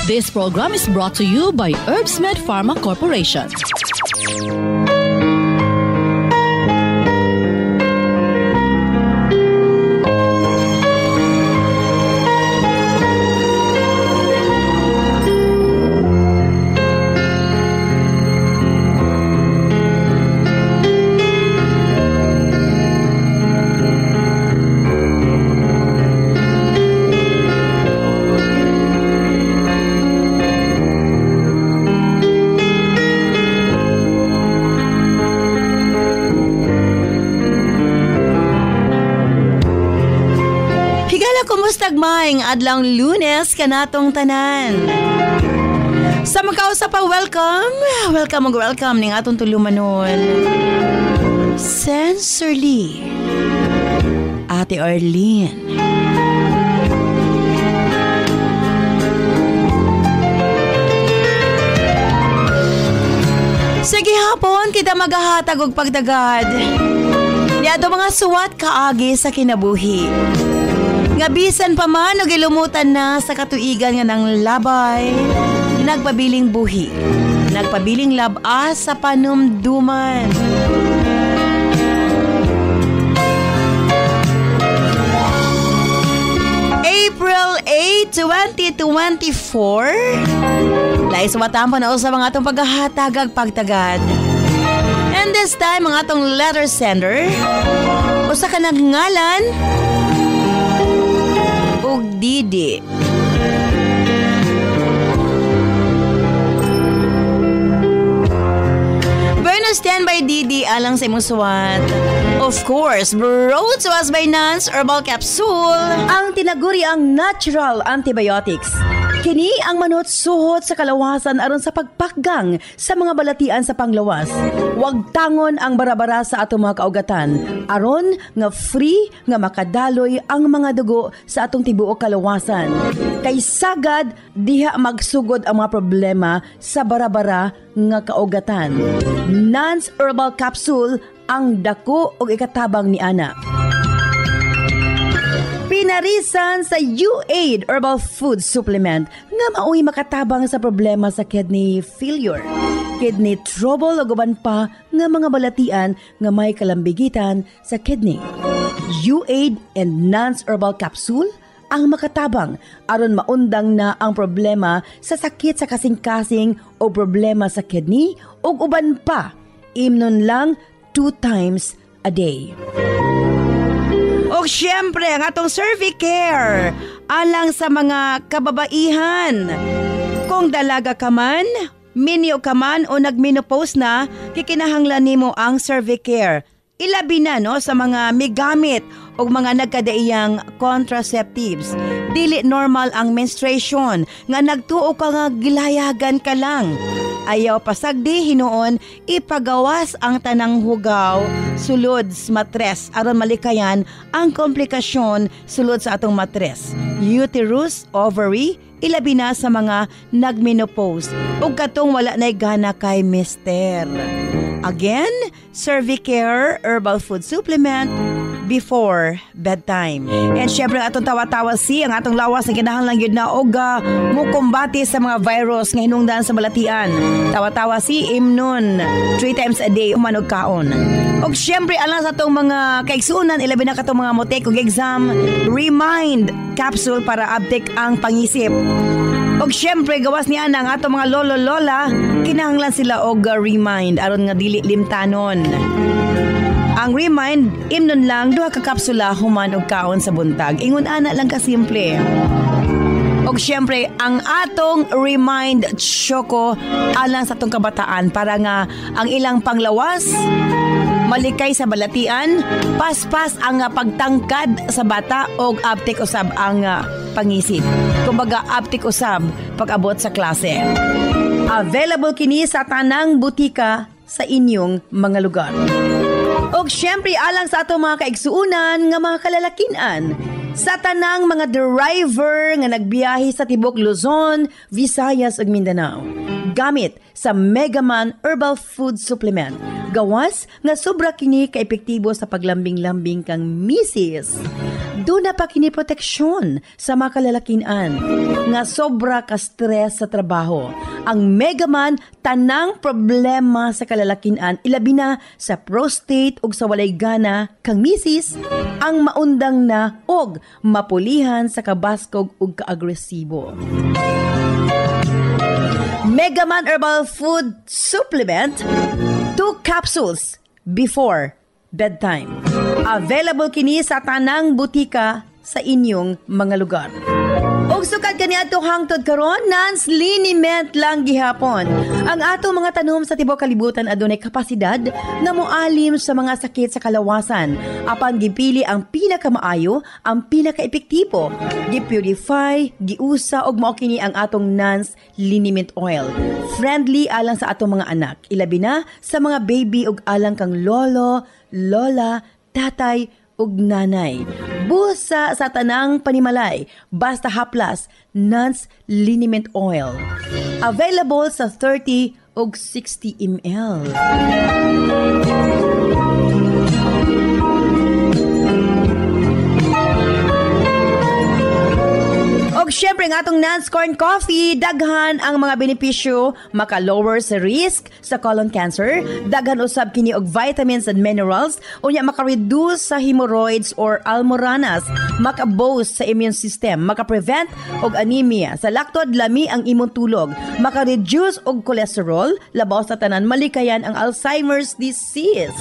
This program is brought to you by Herbsmed Pharma Corporation. Maing adlang Lunes kanatong tanan. Sa magkausa pa welcome ning atong tulumanon. Sensorly Ate Arlene. Sige hapon kita magahatag og pagdagad. Niadto mga suwat kaagi sa kinabuhi. Nga bisan pa man o gilumutan na sa katuigan nga ng labay, nagpabiling buhi, nagpabiling labas sa panumduman. April 8, 2024, lais matampo na sa mga atong paghahatagag pagtagad. And this time, mga atong letter sender, usa ka nagngalan, Didi. Berna standby Didi alang sa imong suwat. Of course, brought to us by Nance Herbal Capsule, ang tinaguri ang natural antibiotics. Kini ang manot suhot sa kalawasan aron sa pagpakgang sa mga balatian sa panglawas. Huwag tangon ang barabara sa atong mga kaugatan aron nga free nga makadaloy ang mga dugo sa atong tibuok kalawasan. Kay sagad diha magsugod ang mga problema sa barabara nga kaugatan. Nance Herbal Capsule ang dako og ikatabang ni ana. Pinarisan sa U-Aid Herbal Food Supplement nga mao'y makatabang sa problema sa kidney failure, kidney trouble o guban pa nga mga balatian nga may kalambigitan sa kidney. U-Aid and Nance Herbal Capsule ang makatabang aron maundang na ang problema sa sakit sa kasing-kasing o problema sa kidney o uban pa. Imnon lang 2 times a day. O syempre, ang atong Cervicare alang sa mga kababaihan. Kung dalaga ka man, minyo ka man o nagmenopause na, kikinahanglan nimo ang Cervicare. Ilabi na no sa mga migamit o mga nagkadaiyang contraceptives. Dili normal ang menstruation nga nagtuo ka nga gilayagan ka lang. Ayaw pasagdi hinuon ipagawas ang tanang hugaw sulod sa matres aron malikayan ang komplikasyon sulod sa atong matres. Uterus, ovary, ilabi na sa mga nagmenopause ug katong wala nay gana kay mister. Again, Cervicare Herbal Food Supplement before bedtime. And syempre atong tawa-tawa ang atong lawas na kinahanglan gyud na og mukumbati sa mga virus nga hinungdan sa balatian. Tawa-tawa imnon 3 times a day umanog kaon. Og syempre alang sa atong mga kaigsuonan ilabi na katong mga motek og exam, Remind capsule para update ang pangisip. Og syempre gawas niya ang atong mga lolo-lola, kinahanglan sila og Remind aron nga dili limtanon. Ang Remind, imnon lang 2 ka kapsula human og kaon sa buntag. Ingon ana lang ka simple. Og syempre ang atong Remind Choco alang sa atong kabataan para nga ang ilang panglawas malikay sa balatian, paspas ang pagtangkad sa bata og aptik usab ang pangisip. Kumbaga aptik usab pag-abot sa klase. Available kini sa tanang butika sa inyong mga lugar. Og syempre alang sa atong mga kaigsuunan nga mga kalalakinan, sa tanang mga driver nga nagbiyahe sa tibok Luzon, Visayas ug Mindanao. Gamit sa Megaman Herbal Food Supplement. Gawas nga sobra kini ka-epektibo sa paglambing-lambing kang misis. Doon na pa kini proteksyon sa mga kalalakian nga sobra ka stress sa trabaho. Ang Megaman tanang problema sa kalalakian ilabi na sa prostate ug sa walay gana kang misis ang maundang na og mapulihan sa kabaskog ug kaagresibo. Megaman Herbal Food Supplement 2 capsules before bedtime. Available kini sa tanang butika sa inyong mga lugar. Og sukad kaniadto hangtod karon Nance liniment lang gihapon. Ang atong mga tanom sa tibuok kalibutan adunay kapasidad nga moalim sa mga sakit sa kalawasan. Apan gipili ang pinakamaayo, ang pinakaepektibo. Gipurify, giusa og mao kini ang atong Nance liniment oil. Friendly alang sa atong mga anak, ilabi na sa mga baby ug alang kang lolo, lola, tatay ug nanay. Busa sa tanang panimalay, basta haplas, Nance liniment oil. Available sa 30 ug 60 ml. Og syempre nga atong Nance Corn Coffee, daghan ang mga benepisyo, maka-lower sa risk sa colon cancer, daghan usab kini og vitamins and minerals, unya maka-reduce sa hemorrhoids or almoranas, maka-boost sa immune system, maka-prevent og anemia, sa laktod lami ang imong tulog, maka-reduce og cholesterol, labaw sa tanan malikayan ang Alzheimer's disease.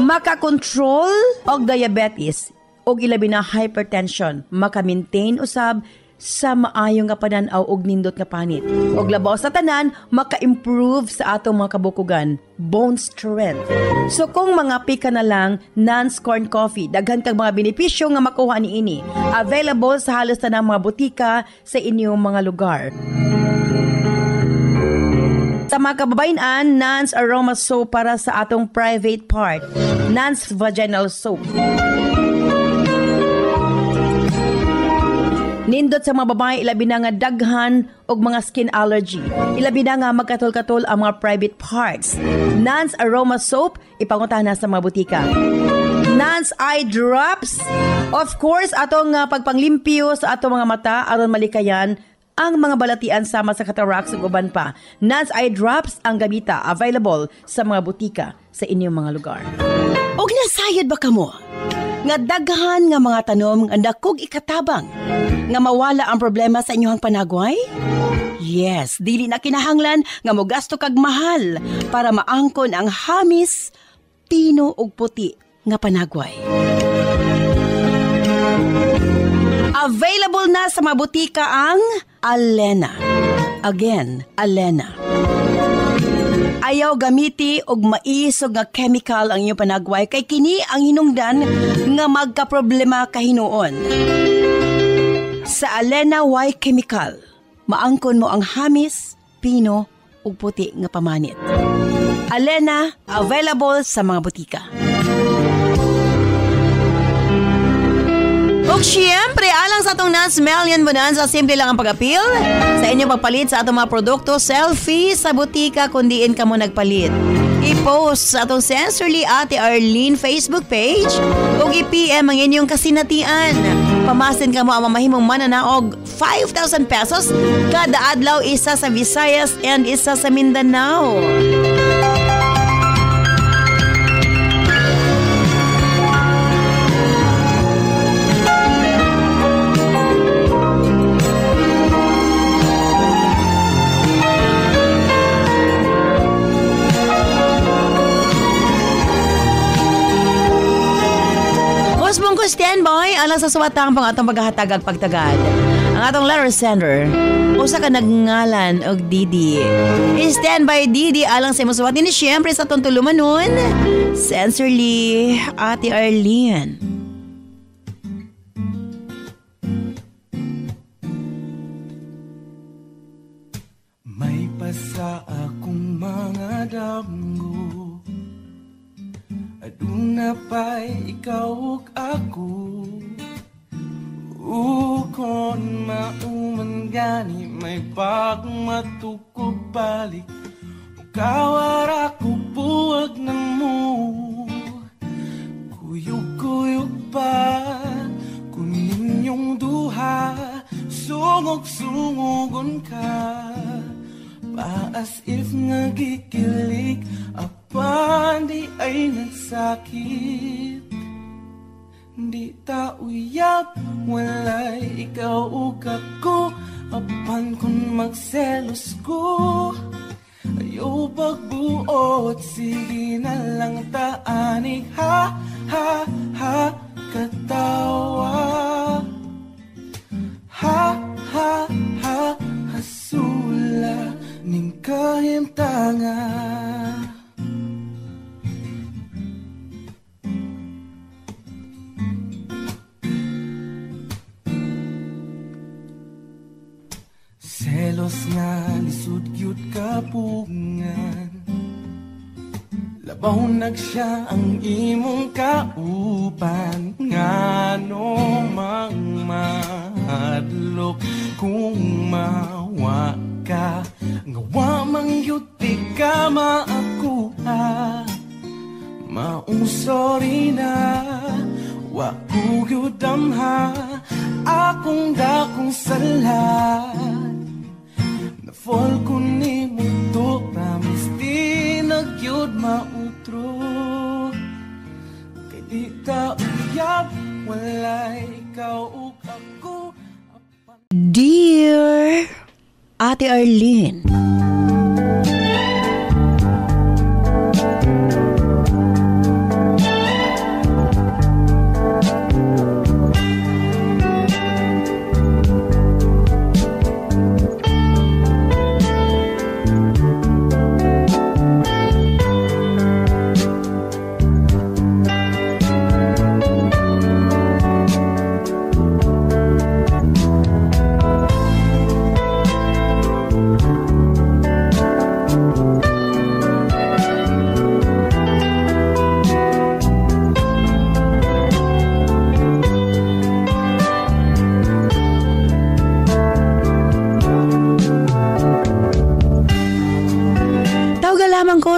Maka-control og diabetes, og ilabi na hypertension, maka-maintain usab sa maayong nga panan-aw og nindot nga panit. Og labaw sa tanan, maka-improve sa atong mga kabukugan, bone strength. So kung mga pika na lang, Nance Corn Coffee, daghan kag mga benepisyo nga makuha niini. Available sa halos tanang mga butika sa inyong mga lugar. Sa mga kababayan, Nance Aroma Soap para sa atong private part. Nance Vaginal Soap. Nindot sa mga babae, ilabi na nga daghan og mga skin allergy. Ilabi na nga magkatol-katol ang mga private parts. Nance Aroma Soap, ipanguntahan na sa mga butika. Nance Eye Drops, of course, atong pagpanglimpyo sa atong mga mata aron malikayan ang mga balatian sama sa cataracts ug uban pa. Nance Eye Drops ang gamita, available sa mga butika sa inyong mga lugar. Og nasayod ba kamo? Nga daghan nga mga tanom nga dakog ikatabang nga mawala ang problema sa inyong panagway? Yes, dili na kinahanglan nga mogasto kag mahal para maangkon ang hamis, pino ug puti nga panagway. Available na sa mga butika ang Alena. Again, Alena. Ayaw gamiti og maisog nga chemical ang inyong panagway kay kini ang hinungdan nga magkaproblema kahinuon. Sa Alena Y Chemical, maangkon mo ang hamis, pino ug puti nga pamanit. Alena, available sa mga butika. Ug siyempre, alang sa atong Nance Melian Bonanza, simple lang ang pag-appeal sa inyong pagpalit sa atong mga produkto, selfie sa butika kung diin ka mo nagpalit. I-post sa atong Sensorly Ate Arlene Facebook page ug i-PM ang inyong kasinatian. Pamasin ka mo ang mamahimong mananaog 5,000 pesos kada adlaw, isa sa Visayas and isa sa Mindanao. Standby alang sa suwatang pang atong paghahatag ag pagtagad. Ang atong letter sender, usa ka nagngalan og Didi. Standby Didi alang sa imong suwat ni siyempre sa atong tulumanon. Sensorly Ate Arlene. May pasa akong mga damgo, aduna pa'y ikaw ug ako. Ukon mauman gani may pagmatukog balik, ukawara ko buwag na mo. ba kung ninyong duha sungog-sungogon ka pa as if nagikilig apan di ay nagsakit. Di ta uyab walay ikaw ug ako apan kung magselos ko ayaw pagbuot sige na lang taanig ha ha ha katawa ha ha ha hasula ning kahimtanga. Selos nga lisod gyud kapungan labaw nagsiya ang imong kaupan ngano mang madlok kung mawa ka ngawa mang yuti ka maakuha maong sorry na wa ko gyud damha akong dakong sala fall ko ni mo to promise di nagyod mautro kay di ta uyab walay ikaw ug ako. Dear Ate Arlene,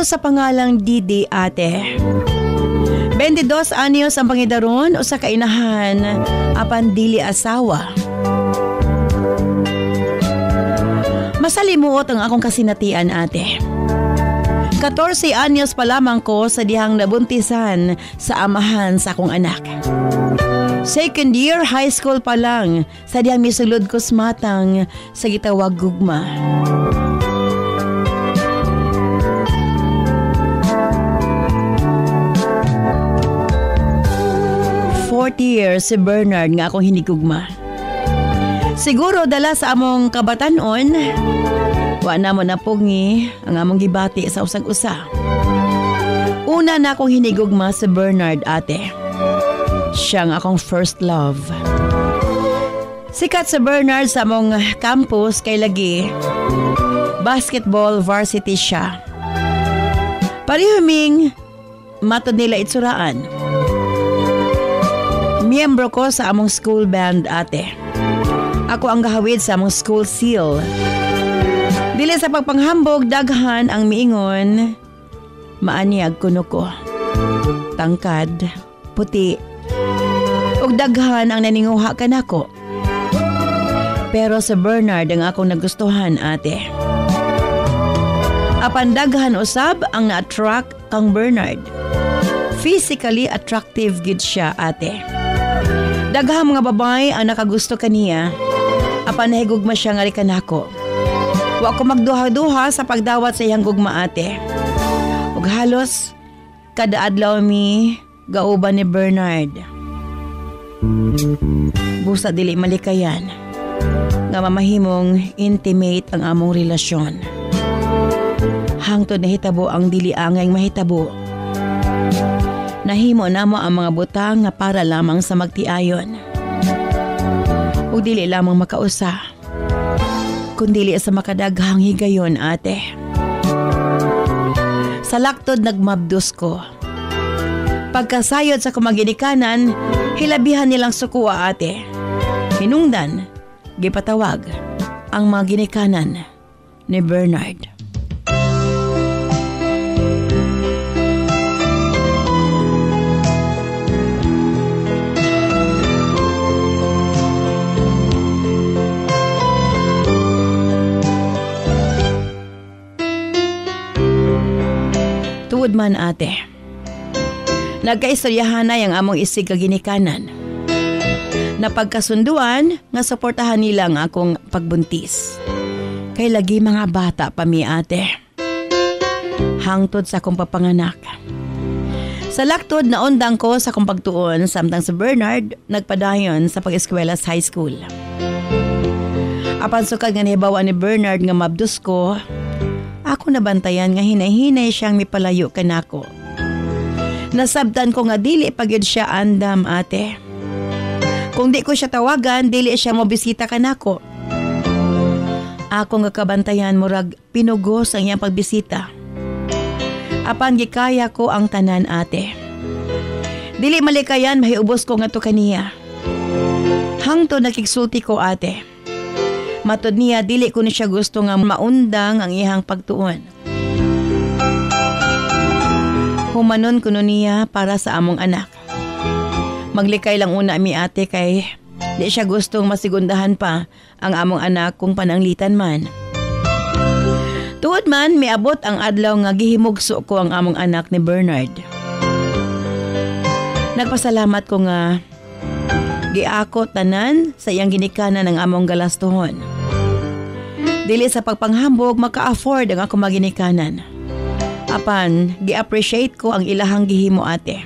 sa pangalang Didi ate. 22 anyos ang pangidaron o sa kainahan apan dili asawa. Masalimuot ang akong kasinatian ate. 14 anyos pa lamang ko sa dihang nabuntisan sa amahan sa akong anak. Second year high school pa lang sa dihang misulod ko smatang sa gitawag gugma. 40 years si Bernard nga akong hinigugma. Siguro dala sa among kabatanon, wa na mo napungi ang among gibati sa usag-usa. Una na akong hinigugma si Bernard ate. Siya nga akong first love. Sikat si Bernard sa among campus kay lagi basketball varsity siya. Parihuming matod nila itsuraan. Miyembro ko sa among school band ate. Ako ang gahawid sa among school seal. Dili sa pagpanghambog daghan ang miingon, maaniag kuno ko. Tangkad, puti, ug daghan ang naninguha kanako. Pero sa Bernard ang akong nagustuhan ate. Apan daghan usab ang na-attract kang Bernard. Physically attractive gid siya ate. Daghang mga babay ang nakagusto kaniya, apan nahigugma siya nga kanako. Wa ko magduha-duha sa pagdawat sa iyang gugma ate. Ug halos kada adlaw mi gauban ni Bernard. Busa dili malikayan nga mamahimong intimate ang among relasyon. Hangtod nahitabo ang dili angay mahitabo. Nahimo namo ang mga butang nga para lamang sa magtiayon. Ug dili lamang makausa, kundi sa makadaghang higayon ate. Sa laktod nagmabdos ko. Pagkasayod sa kumaginikanan, hilabihan nilang sukuwa ate. Hinungdan, gipatawag ang mga ginikanan ni Bernard. Tuod man ate. Nagkaistoryahan na yung among isig kaginikanan. Napagkasunduan nga suportahan nila ang akong pagbuntis. Kay lagi mga bata pa mi ate. Hangtod sa akong papanganak. Sa laktod naundang ko sa akong pagtuon samtang si Bernard nagpadayon sa pag-eskwela sa high school. Apan sukad nga nahibawa ni Bernard nga mabdus ko, ako nabantayan nga hinay-hinay siyang mipalayo kanako. Nasabtan ko nga dili pagyud siya andam ate. Kung di ko siya tawagan, dili siya mobisita kanako. Ako nga kabantayan murag pinugos ang iyang pagbisita. Apan gikaya ko ang tanan ate. Dili malikayan mahiubos ko nga to kaniya. Hangtod nakigsulti ko ate. Matod niya dili ko ni siya gusto nga maundang ang iyang pagtuon. Humanon kuno niya para sa among anak. Maglikay lang una mi ate kay di siya gustong masigundahan pa ang among anak kung pananglitan man. Tuod man miabot ang adlaw nga gihimugso ko ang among anak ni Bernard. Nagpasalamat ko nga giakot tanan sa iyang ginikanan ng among galastuhon. Dili sa pagpanghambog maka-afford ang akong maginikanan. Apan gi-appreciate ko ang ilahang gihimo ate.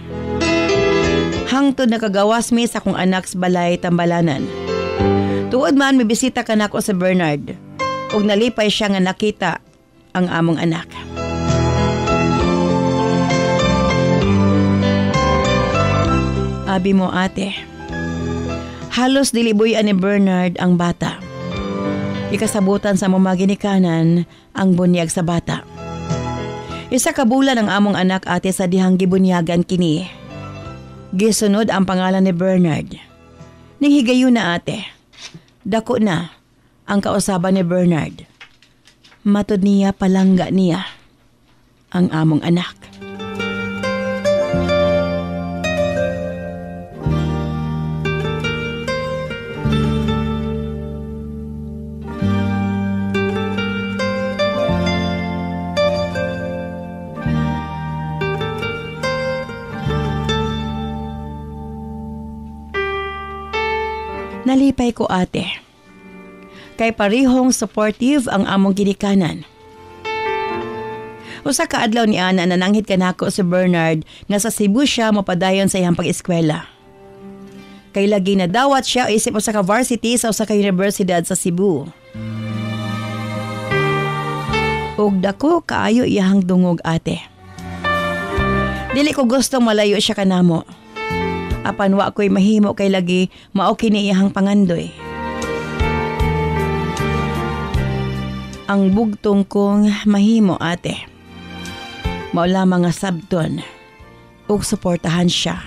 Hangtod nakagawas mi sa akong anak sa balay tambalanan. Tuod man mibisita kanako sa Bernard. Ug nalipay siya nga nakita ang among anak. Abi mo ate, halos dilibuyan ni Bernard ang bata. Ikasabutan sa mamaginikanan ang bunyag sa bata. Isa ka bulan ang among anak ate sa dihang gibunyagan kini. Gisunod ang pangalan ni Bernard. Ning higayon na ate, dako na ang kausaban ni Bernard. Matod niya palangga niya ang among anak. Nalipay ko ate. Kay parihong supportive ang among ginikanan. Usa ka adlaw ni ana nananghid kanako si Bernard nga sa Cebu siya mapadayon sa iyang pag-eskwela. Kay lagi na dawat siya isip usa ka varsity sa usa ka universidad sa Cebu. Ug dako kaayo iyang dungog ate. Dili ko gustong malayo siya kanamo. Apan wa ko'y mahimo kay lagi mao kini iyang pangandoy. Ang bugtong kong mahimo ate. Mao lamang nga sabton ug suportahan siya.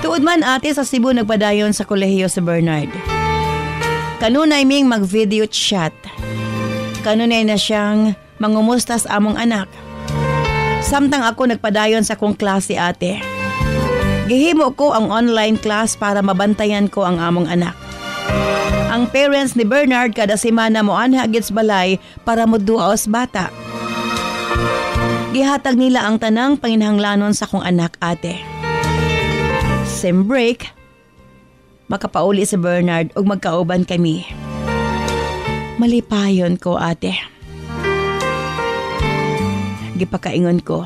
Tuod man ate sa Cebu nagpadayon sa kolehiyo si Bernard. Kanunay ming mag-video chat. Kanunay na siyang mangumustas among anak. Samtang ako nagpadayon sa kong klase ate. Gihimo ko ang online class para mabantayan ko ang among anak. Ang parents ni Bernard kada semana mo anha gid sa balay para moduaos bata. Gihatag nila ang tanang panginahanglanon sa kong anak ate. Sem break, makapauli si Bernard ug magkauban kami. Malipayon ko ate. Gipakaingon ko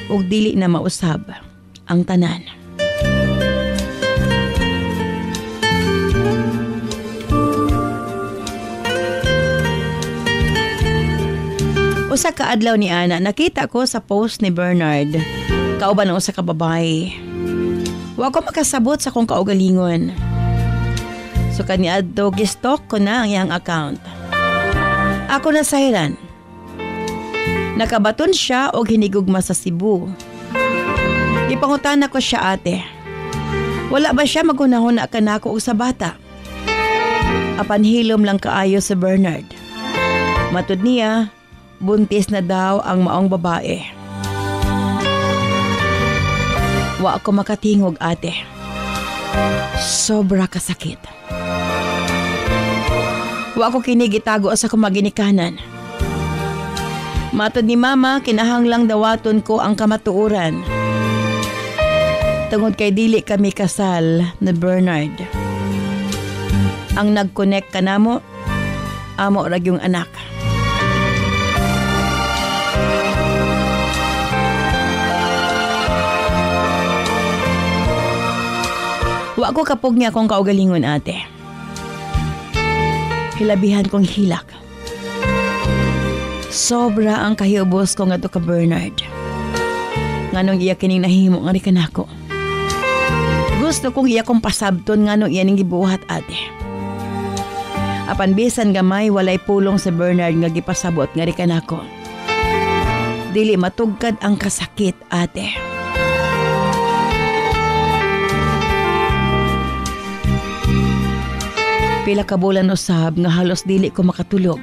ug dili na mausab ang tanan. Usa ka adlaw ni ana nakita ko sa post ni Bernard kauban ang usa ka babae. Wa ko makasabot sa kong kaugalingon. So kaniadto gistalk ko na ang iyang account. Ako na sahiran. Nakabaton siya og hinigugma sa Cebu. Ipangutana ko siya ate. Wala ba siya magunahon na kanako og sa bata? Apan hilom lang kaayo sa Bernard. Matud niya, buntis na daw ang maong babae. Wa ako makatingog, ate. Sobra kasakit. Wa ako kinigitago sa kumaginikanan. Matod ni mama, kinahanglang dawaton ko ang kamatuuran. Tungod kay dili kami kasal na Bernard. Ang nag-connect kanamo, amo rag yung anak. Wa ko kapog niya akong kaugalingon, ate. Hilabihan kong hilak. Sobra ang kahiubos ko nga to ka Bernard. Nganong iya kining nahimo nga rikan ako. Gusto kong iya kong pasabton nganong iya ning gibuhat, ate. Apan bisan gamay walay pulong sa Bernard nga gipasabot nga rikan ako. Dili matugkad ang kasakit, ate. Pila ka bulan usab nga halos dili ko makatulog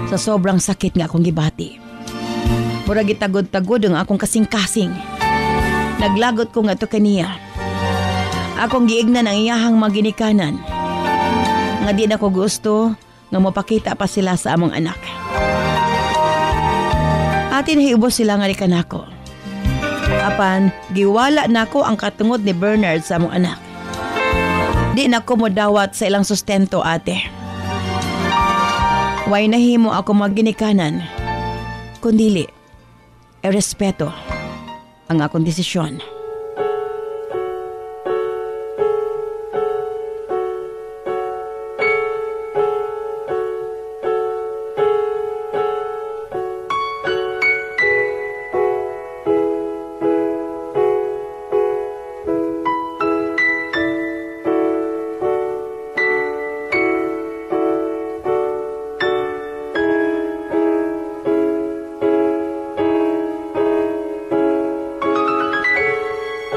sa sobrang sakit nga akong gibati. Murag gitagod-tagod ang akong kasing-kasing. Naglagot ko nga to kaniya. Akong giignan ang iyahang maginikanan. Nga di na ko gusto nga mapakita pa sila sa among anak. Atin hiubos sila nga rikan ako. Apan, giwala nako ang katungod ni Bernard sa among anak. Di na ko mo dawat sa ilang sustento, ate. Way nahimo ako maginikanan. Kundili, respeto ang akong desisyon.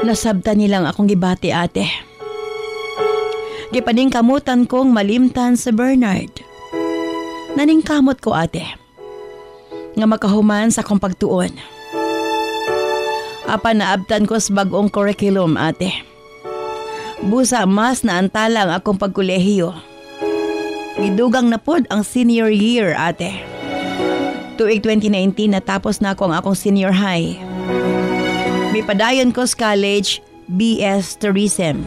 Nasabta nilang akong gibati, ate. Gipaningkamutan kong malimtan sa Bernard. Naningkamot ko, ate. Nga makahuman sa akong pagtuon. Apan naabtan ko sa bagong curriculum, ate. Busa mas naantala ang akong pagkolehiyo. Gidugang na pod ang senior year, ate. Tuig 2019 natapos na ako ang akong senior high. May padayon ko sa college, BS Tourism.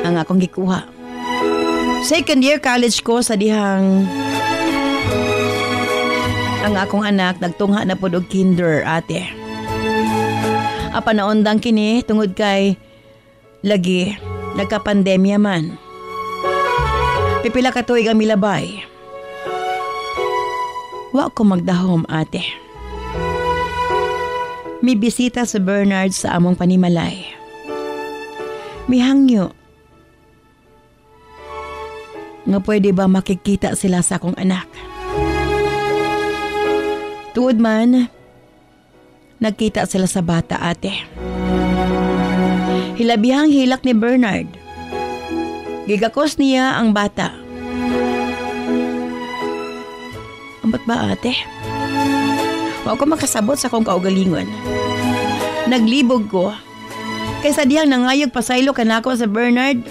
Ang akong gikuha. Second year college ko sa dihang ang akong anak nagtungha na pod og kinder, ate. Apan naundang kini tungod kay lagi nagka-pandemya man. Pipila ka tuig ang milabay. Wa ko magdahom, ate. May bisita sa Bernard sa among panimalay. Mihangyo. Nga pwede ba makikita sila sa akong anak? Tuod man, nagkita sila sa bata, ate. Hilabihang hilak ni Bernard. Gigakos niya ang bata. Ambot ba, ate? Wa ko makasabot sa akong kaugalingon. Naglibog ko. Kaysa diyang nangayog pasaylo kanako sa Bernard,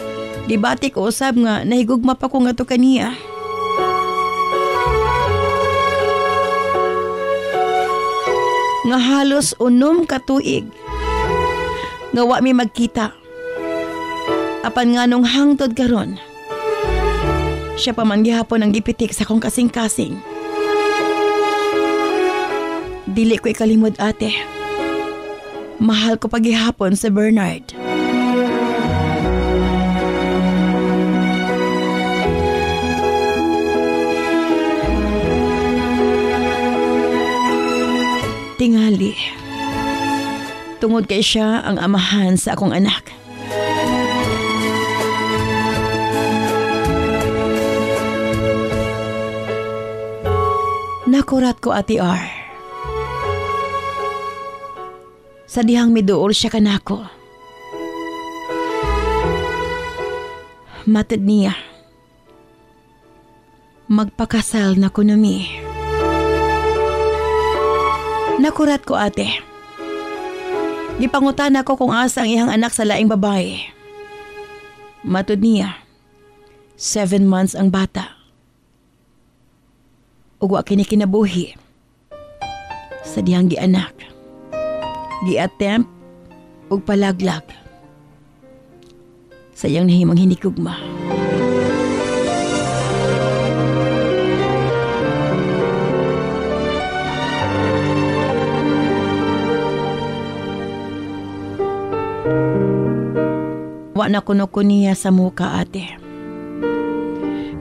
gibati ko usab nga nahigugma pa ko nga to kaniya. Nga halos unom katuig. Nga wa mi magkita. Apan nga nung hangtod karon. Siya pa man gihapon ang gipitik sa akong kasing-kasing. Dili ko ikalimod, ate. Mahal ko paghihapon sa Bernard. Tingali. Tungod kay siya ang amahan sa akong anak. Nakurat ko, Ate R. Sa dihang miduol siya kanako. Matod niya. Magpakasal na ko nami. Nakurat ko, ate. Gipangutan ako kung asa ang iyang anak sa laing babae. Matud niya, 7 months ang bata. Ug wa kini kinabuhi. Sa dihang gianak, gi-attempt ug palaglag. Sayang nahimang hinikugma. Wa na kuno ko niya sa muka, ate.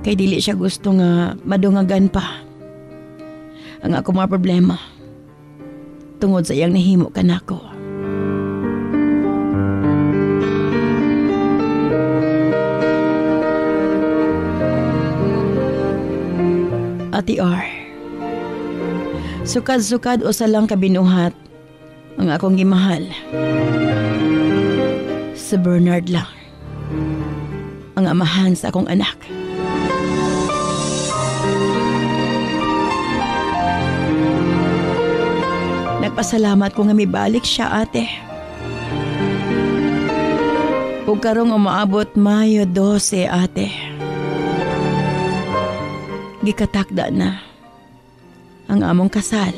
Kay dili siya gusto nga madungagan pa ang ako mga problema tungod sa iyang nahimo kanako. Ate R, sukad-sukad usa lang kabinuhat ang akong gimahal. Si Bernard lang ang amahan sa akong anak. Nagpasalamat ko nga mibalik siya, ate. Ug karong umaabot Mayo 12, ate. Gikatakda na ang among kasal.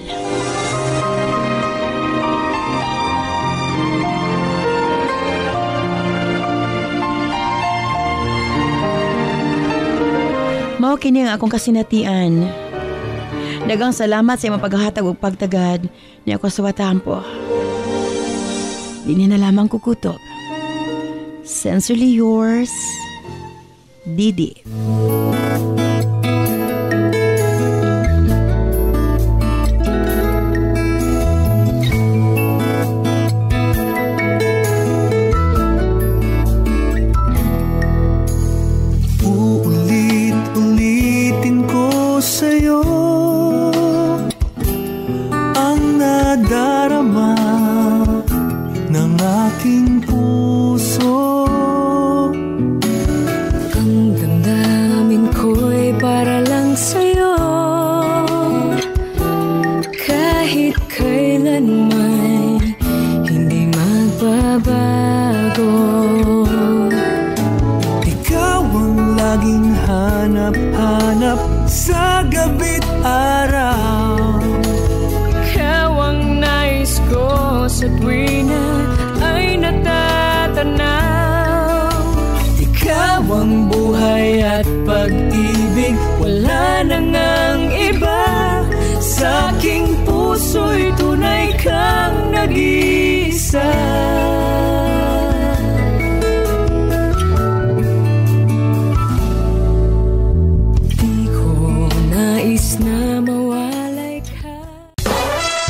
Mao kini ang akong kasinatian. Dagang salamat sa imong paghahatag ug pagtagad niya ako sa watampo. Dini na lamang kukutob. Sincerely yours, Didi.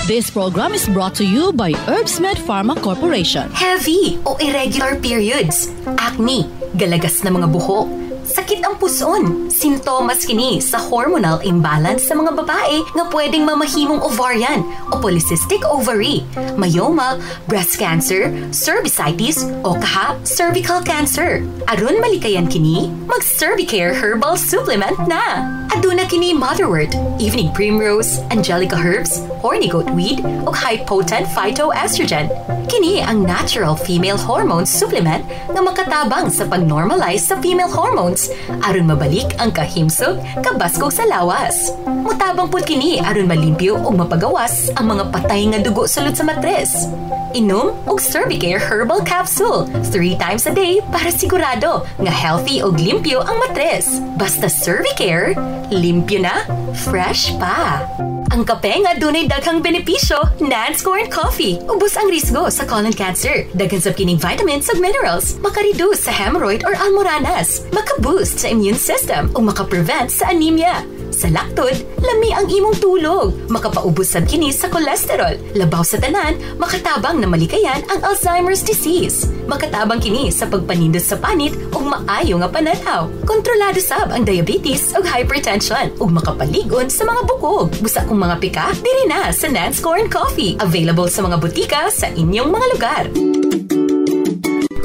This program is brought to you by Herbsmed Pharma Corporation. Heavy o irregular periods, acne, galagas na mga buhok, sakit ang puson, sintomas kini sa hormonal imbalance sa mga babae nga pwedeng mamahimong ovarian o polycystic ovary, myoma, breast cancer, cervicitis o kaha cervical cancer. Aron malikayan kini, mag-Cervicare Herbal Supplement na. Aduna kini motherwort, evening primrose, angelica herbs, horny goatweed o high-potent phytoestrogen. Kini ang natural female hormone supplement nga makatabang sa pag-normalize sa female hormones aron mabalik ang kahimsog kabaskog sa lawas. Mutabang pud kini aron malimpyo o mapagawas ang mga patay nga dugo sulod sa matres. Inom og Cervicare Herbal Capsule 3 times a day para sigurado nga healthy o limpyo ang matres. Basta Cervicare, limpyo na, fresh pa. Ang kape nga dunay daghang benepisyo, Nance Corn Coffee. Ubos ang risgo sa colon cancer. Daghan sa kining vitamins ug minerals. Maka-reduce sa hemorrhoid or almoranas. Maka-boost sa immune system o maka-prevent sa anemia. Sa laktod, lami ang imong tulog. Makapaubos sa kini sa kolesterol. Labaw sa tanan, makatabang na malikayan ang Alzheimer's disease. Makatabang kini sa pagpanindot sa panit o maayo nga pananaw. Kontrolado sab ang diabetes o hypertension ug makapaligon sa mga bukog. Busa kung mga pika, diri na sa Nance Corn Coffee. Available sa mga butika sa inyong mga lugar.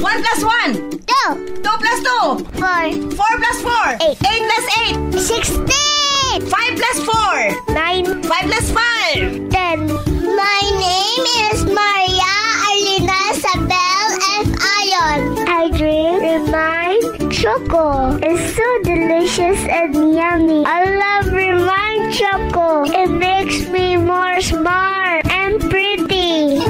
1 plus 1 2 plus 2 4 plus 4 8 plus 8 16 5 plus 4 9 5 plus 5 10. My name is Maria Alina Choco. It's so delicious and yummy. I love Remind Choco. It makes me more smart and pretty.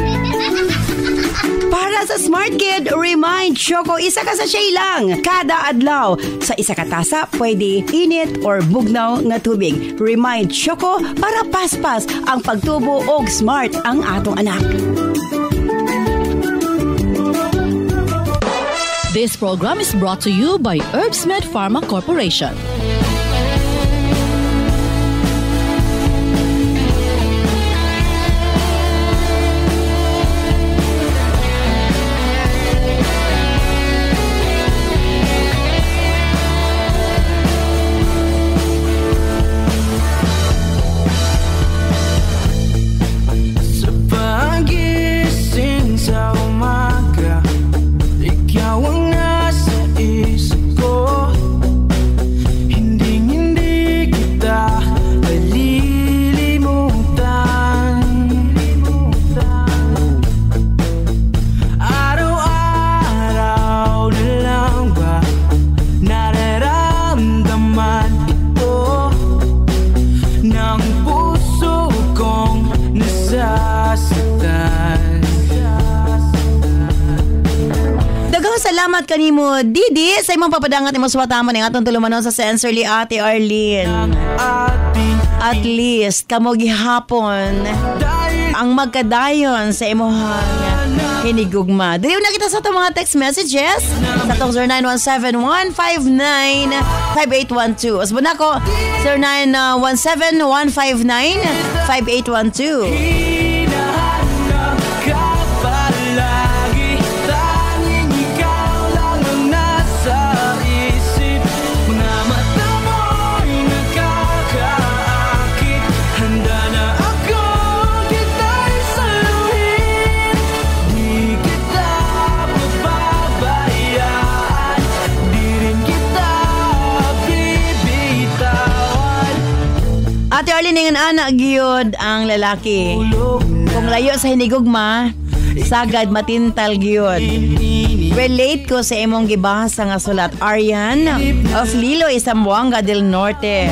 Para sa Smart Kid, Remind Choco, isa ka sa shay lang. Kada adlaw. Sa isa ka tasa, pwede init or bugnaw nga tubig. Remind Choco para paspas ang pagtubo og smart ang atong anak. This program is brought to you by Herbsmed Pharma Corporation. Salamat kanimo Didi sa imong papadangat imong suwataman ng atong tulumanon sa Sensorly Ate Arlene. At least kamo gihapon ang magkadayon sa imong hinigugma. Dili na kita sa itong mga text messages sa itong 0917-159-5812. Asbo na ko 0917-159-5812. Ate Arlene, ngayon anak giyod ang lalaki. Kung layo sa hinigugma, sagad matintal giyod. Relate ko sa imong gibasa nga sulat. Arian of Lilo, Zamboanga del Norte.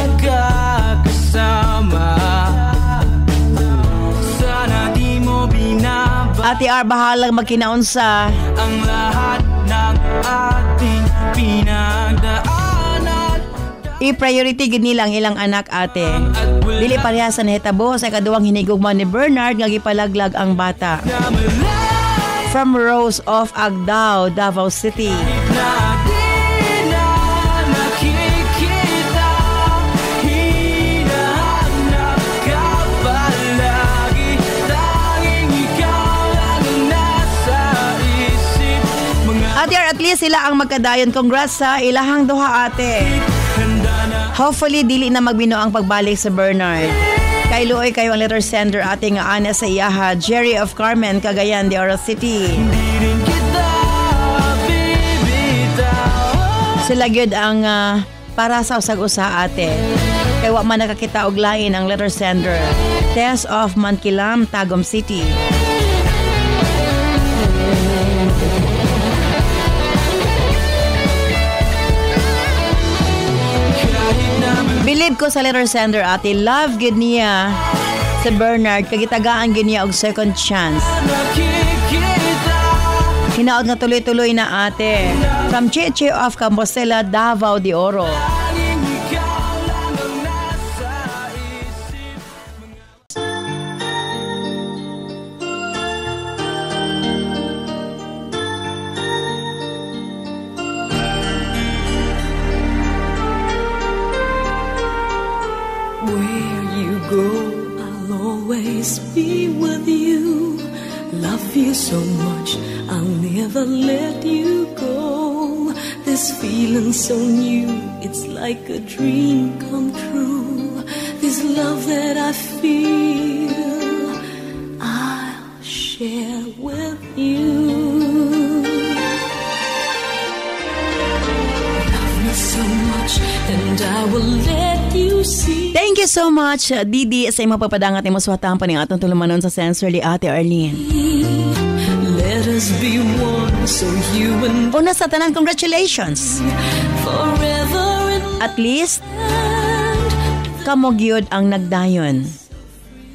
Ate R, bahalang magkinaunsa. Ang lahat ng ating pinagdaan. I-priority gid nilang ilang anak, ate. Dili pareha sa nahitabo sa ikaduhang hinigugma ni Bernard nga gipalaglag ang bata. From Rose of Agdao, Davao City. Ate, at least sila ang magkadayon. Congrats sa ilahang duha, ate. Hopefully, dili na magbino ang pagbalik sa Bernard. Kay Luoy kayo ang letter sender ating ana sa iyaha, Jerry of Carmen, Cagayan de Oro City. Sila gyud ang para sa usag-usa, ate. Kay wa man nakakita og lain ang letter sender. Tess of Mankilam, Tagum City. Believe ko sa letter sender, ate. Love good niya sa Bernard. Kagitagaan good niya og second chance. Hinaot nga tuloy-tuloy na, ate. From Cheche of Compostela, Davao de Oro. Be with you, love you so much, I'll never let you go. This feeling so new, it's like a dream come true. This love that I feel, I'll share with you. Love me so much, and I will let you see. Thank you so much, Didi, sa imong papadangat imong suwatan pa ning atong tulumanon sa Sensorly Ate Arlene. Let us must be one, so you and Una sa tanan, congratulations. forever and At least, kamo gyud ang nagdayon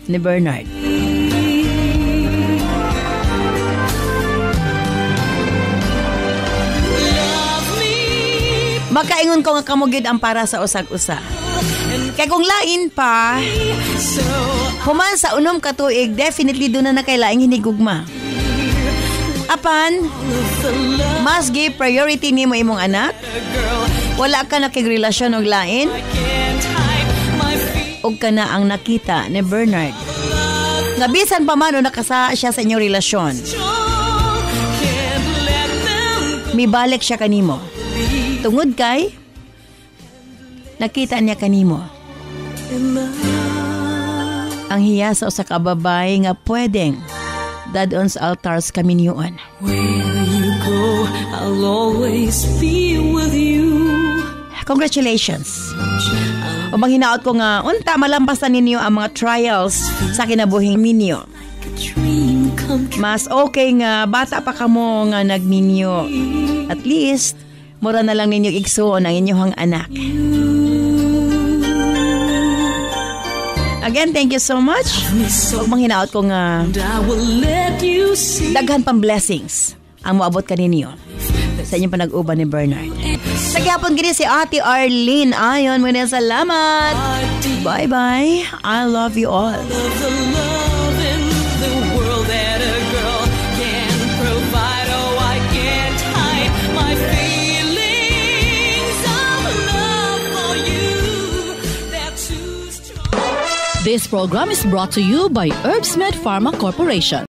ni Bernard. Makaingon ko nga kamo gyud ang para sa usag-usa. Kaya kung lain pa, human sa unom ka tuig, definitely doon na nakailaing hinigugma. Apan, mas give priority ni mo imong anak, wala ka nakigrelasyon og lain, og ka na ang nakita ni Bernard. Nga bisan pa man o nakasa siya sa inyong relasyon, mibalik siya kanimo. Tungod kay, nakita niya kanimo. Ang hiya sa usa ka babae nga pwedeng dadon sa altars kami niyon. where you go, I'll always be with you. Congratulations. O manghinaot ko nga, unta malampasan ninyo ang mga trials sa kinabuhing ninyo. Dream come true. Mas okay nga, bata pa kamo nga nagminyo. At least, mura na lang ninyo igsuon ang inyong anak. Again, thank you so much. O manghinaot ko nga, And I will let you see. daghan pang blessings ang moabot ka ninyo sa inyong panag-uban ni Bernard. Nagyapon gini si Ate Arlene. Ayon mo na, salamat. Bye-bye. I love you all. Of the love in the world that a girl can provide. Oh, I can't hide my feelings of love for you. They're too strong. This program is brought to you by Herbsmed Pharma Corporation.